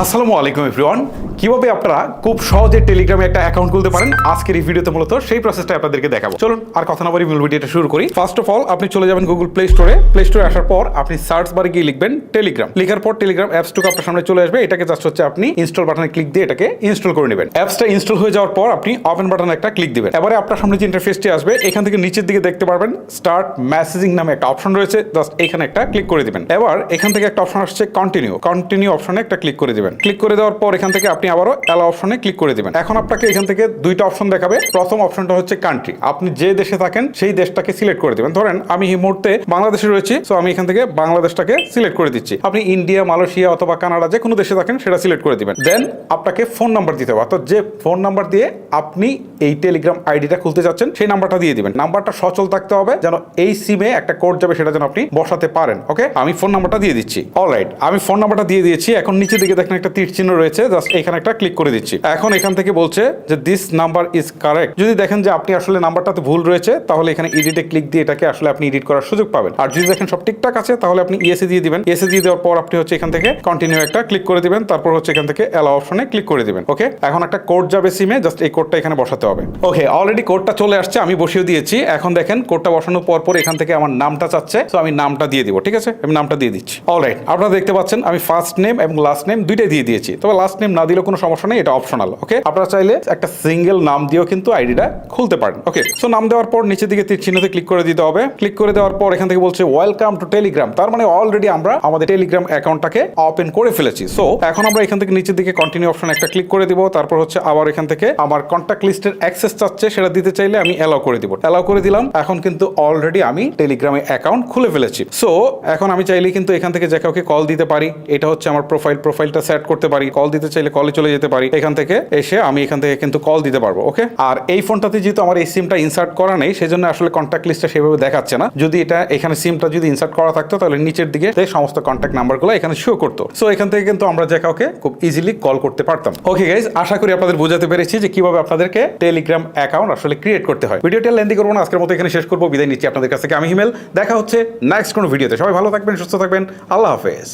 আসসালামু আলাইকুম এভরিওয়ান। কিভাবে আপনারা খুব সহজে টেলিগ্রামে একটা অ্যাকাউন্ট খুলতে পারেন আজকের এই ভিডিওতে মূলত সেই প্রসেসটা আপনাদেরকে দেখাবো। চলুন আর কথা না বলে মূল ভিডিওটা শুরু করি। ফার্স্ট অফ অল আপনি চলে যাবেন গুগল প্লে স্টোরে। প্লে স্টোরে আসার পর আপনি সার্চ বারে গিয়ে লিখবেন টেলিগ্রাম। লেখার পর টেলিগ্রাম অ্যাপসটুকু আপনার সামনে চলে আসবে। এটাকে জাস্ট হচ্ছে আপনি ইনস্টল বাটনে ক্লিক দিয়ে এটাকে ইনস্টল করে নেবেন। অ্যাপসটা ইনস্টল হয়ে যাওয়ার পর আপনি ওপেন বাটনে একটা ক্লিক দিবেন। এবারে আপনার সামনে যে ইন্টারফেসটি আসবে এখান থেকে নিচের দিকে দেখতে পারবেন স্টার্ট মেসেজিং নামে একটা অপশন রয়েছে। জাস্ট এখানে একটা ক্লিক করে দিবেন। এবার এখান থেকে একটা অপশন আসছে কন্টিনিউ অপশনে একটা ক্লিক করে দিবেন। ক্লিক করে দেওয়ার পর এখান থেকে আপনি আবারও অ্যালাউ অপশনে ক্লিক করে দিবেন। এখন আপনাকে এখান থেকে দুইটা অপশন দেখাবে। প্রথম অপশনটা হচ্ছে কান্ট্রি। আপনি যে দেশে থাকেন সেই দেশটাকে সিলেক্ট করে দিবেন। ধরেন আমি এই মুহূর্তে বাংলাদেশে রয়েছি, সো আমি এখান থেকে বাংলাদেশটাকে সিলেক্ট করে দিচ্ছি। আপনি ইন্ডিয়া, মালয়েশিয়া অথবা কানাডা যে কোনো দেশে থাকেন সেটা সিলেক্ট করে দিবেন। দেন আপনাকে ফোন নাম্বার দিতে হবে, অর্থাৎ যে ফোন নাম্বার দিয়ে আপনি এই টেলিগ্রাম আইডিটা খুলতে যাচ্ছেন সেই নাম্বারটা দিয়ে দিবেন। নাম্বারটা সচল থাকতে হবে যেন এই সিমে একটা কোড যাবে সেটা যেন আপনি বসাতে পারেন। ওকে, আমি ফোন নাম্বারটা দিয়ে দিচ্ছি। অলরাইট, আমি ফোন নাম্বারটা দিয়ে দিয়েছি। এখন নিচে দিকে দেখেন একটা তীর চিহ্ন রয়েছে, জাস্ট এখানে একটা ক্লিক করে দিচ্ছি। এখন এখান থেকে বলছে যে দিস নাম্বার ইজ কারেক্ট। যদি দেখেন যে আপনি আসলে নাম্বারটাতে ভুল রয়েছে তাহলে এখানে এডিটে ক্লিক দিয়ে এটাকে আসলে আপনি এডিট করার সুযোগ পাবেন। আর যদি দেখেন সব ঠিকঠাক আছে তাহলে আপনি ইয়েসে দিয়ে দিবেন। ইয়েসে দিয়ে দেওয়ার পর আপনি হচ্ছে এখান থেকে কন্টিনিউ একটা ক্লিক করে দিবেন। তারপর হচ্ছে এখান থেকে অ্যালাউ অপশনে ক্লিক করে দিবেন। ওকে, এখন একটা কোড যাবে সিমে, জাস্ট এই কোডটা এখানে বসাতে হবে। ওকে, অলরেডি কোডটা চলে আসছে, আমি বসিয়ে দিয়েছি। এখন দেখেন কোডটা বসানোর পর এখান থেকে আমার নামটা চাচ্ছে, সো আমি নামটা দিয়ে দিব। ঠিক আছে, আমি নামটা দিয়ে দিচ্ছি। অলরাইট, আপনারা দেখতে পাচ্ছেন আমি ফার্স্ট নেম এবং লাস্ট নেম দুইটাই দিয়ে দিয়েছি। তবে লাস্ট নেম না দিলেও কোনো সমস্যা নেই, এটা অপশনাল। ওকে, আপনারা চাইলে একটা সিঙ্গেল নাম দিয়েও কিন্তু আইডিটা খুলতে পারেন। ওকে, সো নাম দেওয়ার পর নিচের দিকে তীর চিহ্নতে ক্লিক করে দিতে হবে। ক্লিক করে দেওয়ার পর এখান থেকে বলছে ওয়েলকাম টু টেলিগ্রাম। তার মানে অলরেডি আমরা আমাদের টেলিগ্রাম অ্যাকাউন্টটাকে ওপেন করে ফেলেছি। সো এখন আমরা এখান থেকে নিচের দিকে কন্টিনিউ অপশন একটা ক্লিক করে দিব। তারপর হচ্ছে আবার এখান থেকে আমার কন্ট্যাক্ট লিস্টের অ্যাক্সেস চাচ্ছে, সেটা দিতে চাইলে আমি অ্যালাউ করে দিব। অ্যালাউ করে দিলাম। এখন কিন্তু অলরেডি আমি টেলিগ্রামে অ্যাকাউন্ট খুলে ফেলেছি। সো এখন আমি চাইলে কিন্তু এখান থেকে যে কাউকে কল দিতে পারি। এটা হচ্ছে আমার প্রোফাইলটা সেট করতে পারি। কল দিতে চাইলে কলে চলে যেতে পারি। এখান থেকে এসে আমি এখান থেকে কিন্তু কল দিতে পারবো। ওকে, আর এই ফোনটাতে যেহেতু আমার এই সিমটা ইনসার্ট করা নেই সেজন্য আসলে কন্ট্যাক্ট লিস্টটা সেভাবে দেখাচ্ছে না। যদি এটা এখানে সিমটা যদি ইনসার্ট করা থাকতো তাহলে নিচের দিকে সমস্ত কন্ট্যাক্ট নাম্বারগুলো এখানে শো করতো। সো এখান থেকে কিন্তু আমরা যে কাউকে খুব ইজিলি কল করতে পারতাম। ওকে গাইজ, আশা করি আপনাদের বোঝাতে পেরেছি যে কিভাবে আপনাদেরকে টেলিগ্রাম অ্যাকাউন্ট আসলে ক্রিয়েট করতে হয়। ভিডিওটা লেন্দি করবো না, আজকের মতো এখানে শেষ করবো। বিদায় নিচ্ছি আপনাদের কাছ থেকে। আমি হিমেল। দেখা হচ্ছে নেক্সট কোনো ভিডিওতে। সবাই ভালো থাকবেন, সুস্থ থাকবেন। আল্লাহ হাফেজ।